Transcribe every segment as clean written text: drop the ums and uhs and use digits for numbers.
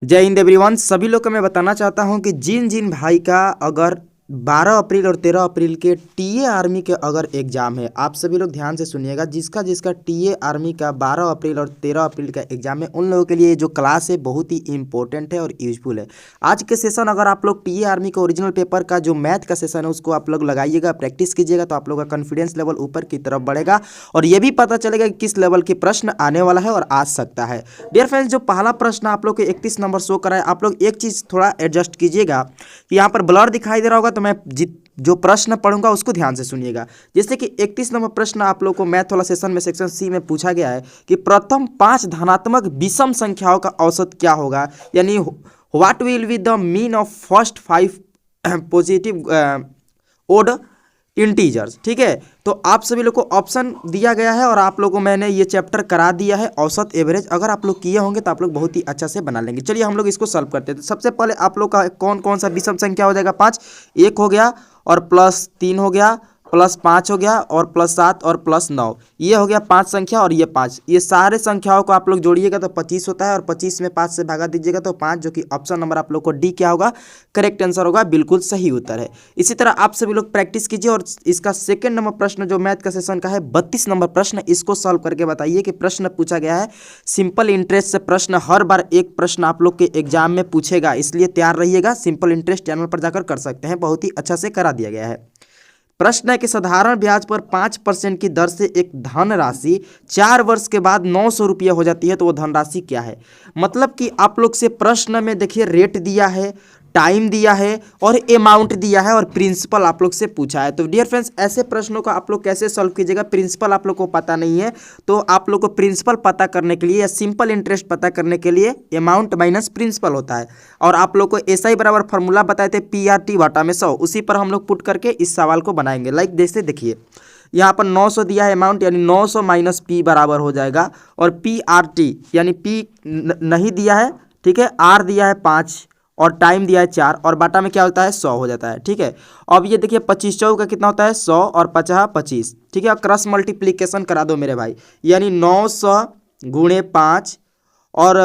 जय हिंद एवरीवन। सभी लोग को मैं बताना चाहता हूं कि जिन जिन भाई का अगर 12 अप्रैल और 13 अप्रैल के टीए आर्मी के अगर एग्ज़ाम है, आप सभी लोग ध्यान से सुनिएगा। जिसका जिसका टीए आर्मी का 12 अप्रैल और 13 अप्रैल का एग्ज़ाम है, उन लोगों के लिए जो क्लास है बहुत ही इंपॉर्टेंट है और यूजफुल है। आज के सेशन अगर आप लोग टीए आर्मी का ओरिजिनल पेपर का जो मैथ का सेशन है उसको आप लोग लगाइएगा, प्रैक्टिस कीजिएगा, तो आप लोग का कॉन्फिडेंस लेवल ऊपर की तरफ बढ़ेगा और ये भी पता चलेगा कि किस लेवल के प्रश्न आने वाला है और आ सकता है। डियर फ्रेंड्स, जो पहला प्रश्न आप लोग को 31 नंबर शो करा है, आप लोग एक चीज़ थोड़ा एडजस्ट कीजिएगा कि यहाँ पर ब्लर दिखाई दे रहा होगा, तो मैं जो प्रश्न पढ़ूंगा उसको ध्यान से सुनिएगा। जैसे कि 31 नंबर प्रश्न आप लोग को मैथ वाला सेशन में सेक्शन सी में पूछा गया है कि प्रथम 5 धनात्मक विषम संख्याओं का औसत क्या होगा, यानी what will be the mean of first 5 positive odd integers. ठीक है, तो आप सभी लोग को ऑप्शन दिया गया है और आप लोगों को मैंने ये चैप्टर करा दिया है। औसत एवरेज अगर आप लोग किए होंगे तो आप लोग बहुत ही अच्छा से बना लेंगे। चलिए हम लोग इसको सॉल्व करते हैं। तो सबसे पहले आप लोग का कौन कौन सा विषम संख्या हो जाएगा? 5, 1 हो गया और +3 हो गया, +5 हो गया और +7 और +9, ये हो गया 5 संख्या और ये 5। ये सारे संख्याओं को आप लोग जोड़िएगा तो 25 होता है और 25 में 5 से भागा दीजिएगा तो 5, जो कि ऑप्शन नंबर आप लोग को डी क्या होगा? करेक्ट आंसर होगा, बिल्कुल सही उत्तर है। इसी तरह आप सभी लोग प्रैक्टिस कीजिए और इसका सेकंड नंबर प्रश्न जो मैथ का सेशन का है 32 नंबर प्रश्न, इसको सॉल्व करके बताइए कि प्रश्न पूछा गया है सिंपल इंटरेस्ट से। प्रश्न हर बार एक प्रश्न आप लोग के एग्जाम में पूछेगा, इसलिए तैयार रहिएगा। सिंपल इंटरेस्ट चैनल पर जाकर कर सकते हैं, बहुत ही अच्छा से करा दिया गया है। प्रश्न है कि साधारण ब्याज पर 5% की दर से एक धनराशि 4 वर्ष के बाद 900 रुपये हो जाती है, तो वो धनराशि क्या है? मतलब कि आप लोग से प्रश्न में देखिए रेट दिया है, टाइम दिया है और अमाउंट दिया है और प्रिंसिपल आप लोग से पूछा है। तो डियर फ्रेंड्स, ऐसे प्रश्नों को आप लोग कैसे सॉल्व कीजिएगा? प्रिंसिपल आप लोग को पता नहीं है तो आप लोग को प्रिंसिपल पता करने के लिए या सिंपल इंटरेस्ट पता करने के लिए अमाउंट माइनस प्रिंसिपल होता है। और आप लोग को ऐसा ही बराबर फार्मूला बताए थे, PRT वाटा में 100, उसी पर हम लोग पुट करके इस सवाल को बनाएंगे। लाइक जैसे देखिए यहाँ पर 900 दिया है अमाउंट, यानी 900 माइनस P बराबर हो जाएगा, और PRT यानी P नहीं दिया है, ठीक है, R दिया है 5 और टाइम दिया है 4 और बाटा में क्या होता है? 100 हो जाता है। ठीक है, अब ये देखिए 25 चौका कितना होता है? 100 और 50 25। ठीक है, क्रॉस मल्टीप्लीकेशन करा दो मेरे भाई, यानी 900 गुणे 5 और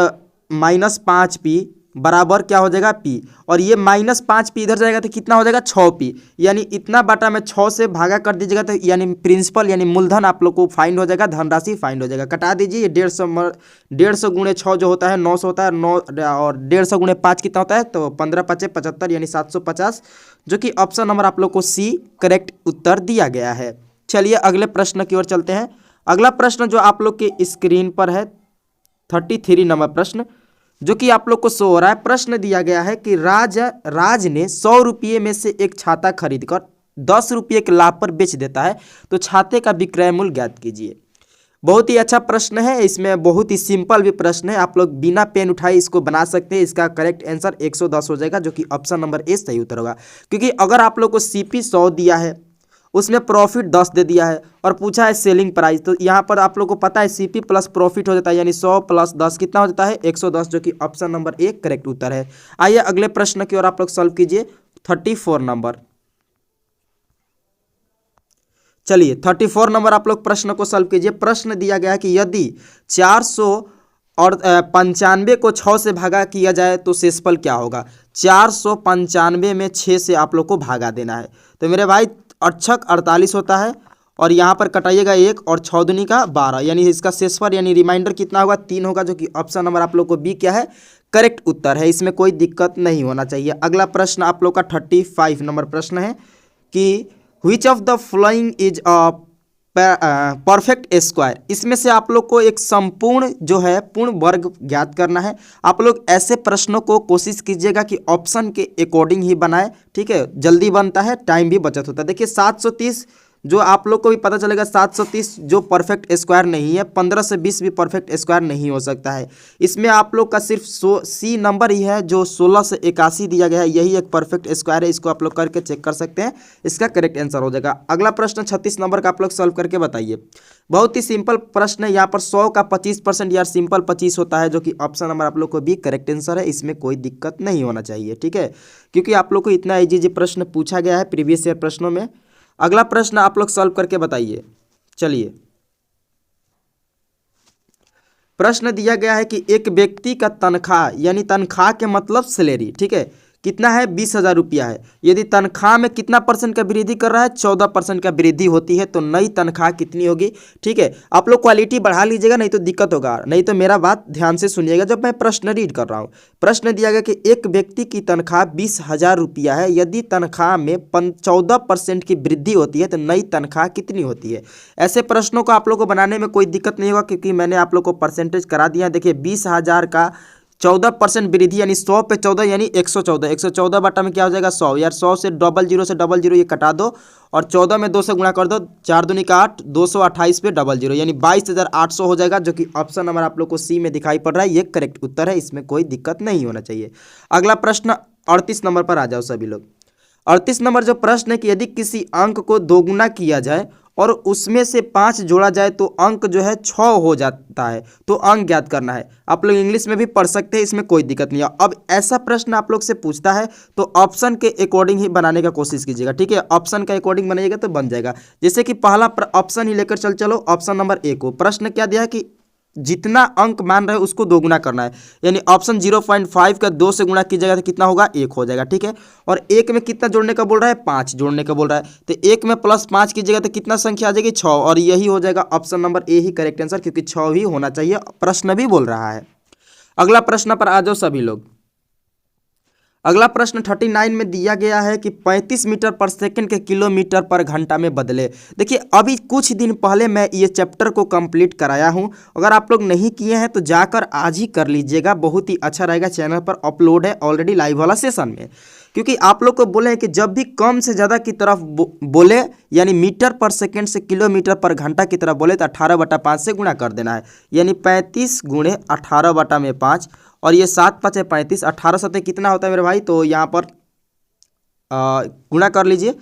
-5P बराबर क्या हो जाएगा? P, और ये -5P इधर जाएगा तो कितना हो जाएगा? 6P, यानी इतना बाटा में 6 से भागा कर दीजिएगा तो यानी प्रिंसिपल यानी मूलधन आप लोग को फाइंड हो जाएगा, धनराशि फाइंड हो जाएगा। कटा दीजिए, ये 150 गुणे 6 जो होता है 900 होता है, 9 और 150 गुणे 5 कितना होता है? तो 15 5 75, यानी 750, जो कि ऑप्शन नंबर आप लोग को C करेक्ट उत्तर दिया गया है। चलिए अगले प्रश्न की ओर चलते हैं। अगला प्रश्न जो आप लोग की स्क्रीन पर है 33 नंबर प्रश्न, जो कि आप लोग को शो हो रहा है। प्रश्न दिया गया है कि राज ने 100 रुपये में से एक छाता खरीदकर 10 रुपये के लाभ पर बेच देता है, तो छाते का विक्रय मूल्य ज्ञात कीजिए। बहुत ही अच्छा प्रश्न है, इसमें बहुत ही सिंपल भी प्रश्न है, आप लोग बिना पेन उठाए इसको बना सकते हैं। इसका करेक्ट आंसर 110 हो जाएगा, जो कि ऑप्शन नंबर ए सही उत्तर होगा। क्योंकि अगर आप लोग को CP 100 दिया है, उसमें प्रॉफिट 10 दे दिया है और पूछा है सेलिंग प्राइस, तो यहाँ पर आप लोग को पता है CP प्लस प्रॉफिट हो जाता है, यानी 100 + 10 कितना हो जाता है? 110, जो कि ऑप्शन नंबर ए करेक्ट उत्तर है। आइए अगले प्रश्न की ओर आप लोग सॉल्व कीजिए। 34 नंबर, चलिए 34 नंबर आप लोग प्रश्न को सॉल्व कीजिए। प्रश्न दिया गया है कि यदि 400 और 95 को 6 से भागा किया जाए तो शेषफल क्या होगा? 495 में 6 से आप लोग को भागा देना है, तो मेरे भाई अक्षक 48 होता है और यहाँ पर कटाइएगा 1 और 6 दूनी का 12, यानी इसका शेषफल यानी रिमाइंडर कितना होगा? 3 होगा, जो कि ऑप्शन नंबर आप लोग को बी क्या है? करेक्ट उत्तर है। इसमें कोई दिक्कत नहीं होना चाहिए। अगला प्रश्न आप लोग का 35 नंबर प्रश्न है कि which of the following is a perfect square. इसमें से आप लोग को एक संपूर्ण जो है पूर्ण वर्ग ज्ञात करना है। आप लोग ऐसे प्रश्नों को कोशिश कीजिएगा कि ऑप्शन के अकॉर्डिंग ही बनाए, ठीक है, जल्दी बनता है, टाइम भी बचत होता है। देखिए 730 जो आप लोग को भी पता चलेगा 730 जो परफेक्ट स्क्वायर नहीं है, 15 से 20 भी परफेक्ट स्क्वायर नहीं हो सकता है। इसमें आप लोग का सिर्फ C नंबर ही है जो 16 से 81 दिया गया है, यही एक परफेक्ट स्क्वायर है। इसको आप लोग करके चेक कर सकते हैं, इसका करेक्ट आंसर हो जाएगा। अगला प्रश्न 36 नंबर का आप लोग सॉल्व करके बताइए। बहुत ही सिंपल प्रश्न है, यहाँ पर 100 का 25% यार सिंपल 25 होता है, जो कि ऑप्शन नंबर आप लोग को भी करेक्ट आंसर है। इसमें कोई दिक्कत नहीं होना चाहिए, ठीक है, क्योंकि आप लोग को इतना इजी प्रश्न पूछा गया है प्रीवियस ईयर प्रश्नों में। अगला प्रश्न आप लोग सॉल्व करके बताइए। चलिए प्रश्न दिया गया है कि एक व्यक्ति का तनख्वाह यानी तनख्वाह के मतलब सैलरी, ठीक है, कितना है 20,000 रुपया है। यदि तनख्वाह में कितना परसेंट का वृद्धि कर रहा है 14% का वृद्धि होती है तो नई तनख्वाह कितनी होगी। ठीक है, आप लोग क्वालिटी बढ़ा लीजिएगा नहीं तो दिक्कत होगा, नहीं तो मेरा बात ध्यान से सुनिएगा जब मैं प्रश्न रीड कर रहा हूँ। प्रश्न दिया गया कि एक व्यक्ति की तनख्वाह 20,000 रुपया है, यदि तनख्वाह में 14% की वृद्धि होती है तो नई तनख्वाह कितनी होती है। ऐसे प्रश्नों को आप लोग को बनाने में कोई दिक्कत नहीं होगा क्योंकि मैंने आप लोग को परसेंटेज करा दिया है। देखिए 20,000 का 14% वृद्धि यानी 100 पे 14 यानी 114, 114 बटा में क्या हो जाएगा 100 यार, 100 से डबल जीरो ये कटा दो और 14 में 2 से गुणा कर दो, 4 दूनी का 8, 228 पे डबल जीरो यानी 22,800 हो जाएगा, जो कि ऑप्शन नंबर आप लोग को सी में दिखाई पड़ रहा है, ये करेक्ट उत्तर है, इसमें कोई दिक्कत नहीं होना चाहिए। अगला प्रश्न 38 नंबर पर आ जाओ सभी लोग। 38 नंबर जो प्रश्न है कि यदि किसी अंक को दोगुना किया जाए और उसमें से 5 जोड़ा जाए तो अंक जो है 6 हो जाता है, तो अंक ज्ञात करना है। आप लोग इंग्लिश में भी पढ़ सकते हैं, इसमें कोई दिक्कत नहीं है। अब ऐसा प्रश्न आप लोग से पूछता है तो ऑप्शन के अकॉर्डिंग ही बनाने का कोशिश कीजिएगा, ठीक है, ऑप्शन के अकॉर्डिंग बनाइएगा तो बन जाएगा। जैसे कि पहला ऑप्शन ही लेकर चलो, ऑप्शन नंबर ए को प्रश्न क्या दिया है कि जितना अंक मान रहे हैं उसको दोगुना करना है, यानी ऑप्शन 0.5 का 2 से गुणा कीजिएगा तो कितना होगा 1 हो जाएगा, ठीक है। और एक में कितना जोड़ने का बोल रहा है 5 जोड़ने का बोल रहा है, तो एक में +5 कीजिएगा तो कितना संख्या आ जाएगी 6, और यही हो जाएगा option number A he correct answer, क्योंकि 6 ही होना चाहिए, प्रश्न भी बोल रहा है। अगला प्रश्न पर आ जाओ सभी लोग। अगला प्रश्न 39 में दिया गया है कि 35 मीटर पर सेकंड के किलोमीटर पर घंटा में बदले। देखिए अभी कुछ दिन पहले मैं ये चैप्टर को कंप्लीट कराया हूँ, अगर आप लोग नहीं किए हैं तो जाकर आज ही कर लीजिएगा, बहुत ही अच्छा रहेगा। चैनल पर अपलोड है ऑलरेडी लाइव वाला सेशन में, क्योंकि आप लोग को बोले हैं कि जब भी कम से ज़्यादा की तरफ बोले यानी मीटर पर सेकंड से किलोमीटर पर घंटा की तरफ बोले तो 18/5 से गुणा कर देना है, यानी 35 गुणे 18/5 और ये 7 5 है 35, 18 7 कितना होता है मेरे भाई, तो यहाँ पर गुणा कर लीजिए,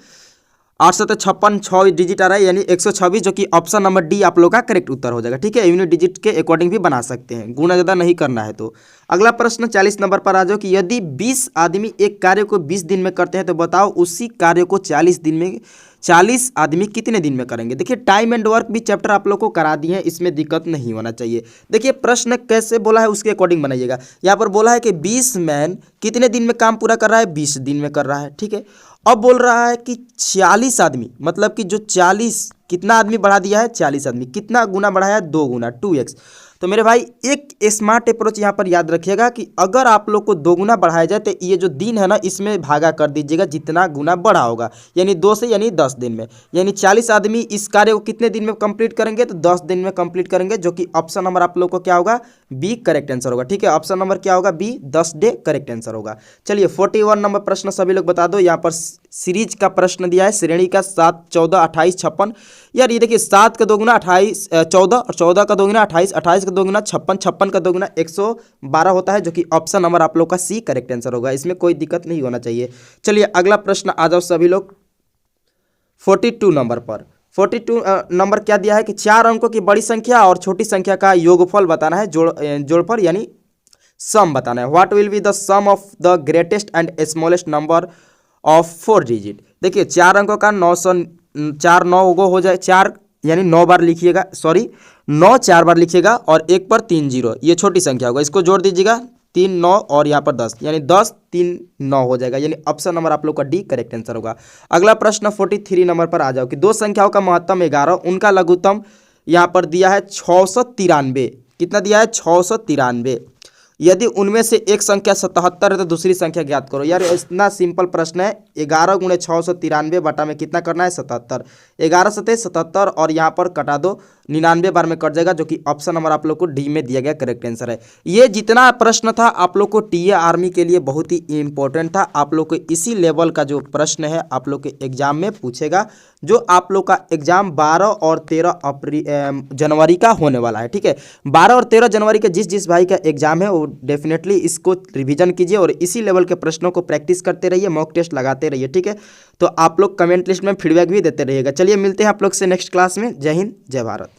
8 7 56, 6 डिजिट आ रहा है यानी 126, जो कि ऑप्शन नंबर डी आप लोग का करेक्ट उत्तर हो जाएगा, ठीक है। यूनिट डिजिट के अकॉर्डिंग भी बना सकते हैं, गुणा ज़्यादा नहीं करना है। तो अगला प्रश्न 40 नंबर पर आ जाओ कि यदि 20 आदमी एक कार्य को 20 दिन में करते हैं तो बताओ उसी कार्य को 40 आदमी कितने दिन में करेंगे। देखिए टाइम एंड वर्क भी चैप्टर आप लोग को करा दिए हैं, इसमें दिक्कत नहीं होना चाहिए। देखिए प्रश्न कैसे बोला है उसके अकॉर्डिंग बनाइएगा। यहाँ पर बोला है कि 20 मैन कितने दिन में काम पूरा कर रहा है, 20 दिन में कर रहा है, ठीक है। अब बोल रहा है कि 40 आदमी, मतलब कि जो 40 कितना आदमी बढ़ा दिया है 40 आदमी, कितना गुना बढ़ाया 2 गुना 2x। तो मेरे भाई एक स्मार्ट अप्रोच यहाँ पर याद रखिएगा कि अगर आप लोग को 2 गुना बढ़ाया जाए तो ये जो दिन है ना इसमें भागा कर दीजिएगा जितना गुना बढ़ा होगा, यानी 2 से, यानी 10 दिन में, यानी 40 आदमी इस कार्य को कितने दिन में कंप्लीट करेंगे तो 10 दिन में कंप्लीट करेंगे, जो कि ऑप्शन नंबर आप लोग को क्या होगा बी करेक्ट आंसर होगा, ठीक है। ऑप्शन नंबर क्या होगा बी, 10 डे करेक्ट आंसर होगा। चलिए 41 नंबर प्रश्न सभी लोग बता दो। यहाँ पर सीरीज का प्रश्न दिया है, श्रेणी का 7 14 28 56। यार ये देखिए 7 का 2 गुना 28 14 और 14 का 2 गुना 28 28 का 2 गुना 56 56 का 2 गुना 112 होता है, जो कि ऑप्शन नंबर आप लोग का सी करेक्ट आंसर होगा, इसमें कोई दिक्कत नहीं होना चाहिए। चलिए अगला प्रश्न आ जाओ सभी लोग 42 नंबर पर। 42 नंबर क्या दिया है कि 4 अंकों की बड़ी संख्या और छोटी संख्या का योगफल बताना है, जोड़फल यानी सम बताना है। What will be the sum of the greatest and smallest number of 4 digit. देखिए 4 अंकों का 4 9 गो हो जाए, 4 यानी 9 बार लिखिएगा, सॉरी 9 4 बार लिखिएगा और 1 पर 3 0, ये छोटी संख्या होगा, इसको जोड़ दीजिएगा 3 9 और यहाँ पर 10, यानी 10 3 9 हो जाएगा, यानी ऑप्शन नंबर आप लोग का डी करेक्ट आंसर होगा। अगला प्रश्न 43 नंबर पर आ जाओ कि 2 संख्याओं का महत्तम 11, उनका लघुत्तम यहाँ पर दिया है 693। कितना दिया है 693। यदि उनमें से एक संख्या 77 है तो दूसरी संख्या ज्ञात करो। यार इतना सिंपल प्रश्न है, 11 गुणे 693 बटा में कितना करना है 77, 11 सते 77 और यहाँ पर कटा दो 99 बार में कट जाएगा, जो कि ऑप्शन नंबर आप लोग को डी में दिया गया करेक्ट आंसर है। ये जितना प्रश्न था आप लोग को टीए आर्मी के लिए बहुत ही इंपॉर्टेंट था, आप लोग को इसी लेवल का जो प्रश्न है आप लोग के एग्जाम में पूछेगा, जो आप लोग का एग्जाम 12 और 13 जनवरी का होने वाला है, ठीक है। 12 और 13 जनवरी के जिस भाई का एग्जाम है वो डेफिनेटली इसको रिवीजन कीजिए और इसी लेवल के प्रश्नों को प्रैक्टिस करते रहिए, मॉक टेस्ट लगाते रहिए, ठीक है। तो आप लोग कमेंट लिस्ट में फीडबैक भी देते रहिएगा। चलिए मिलते हैं आप लोग से नेक्स्ट क्लास में। जय हिंद जय भारत।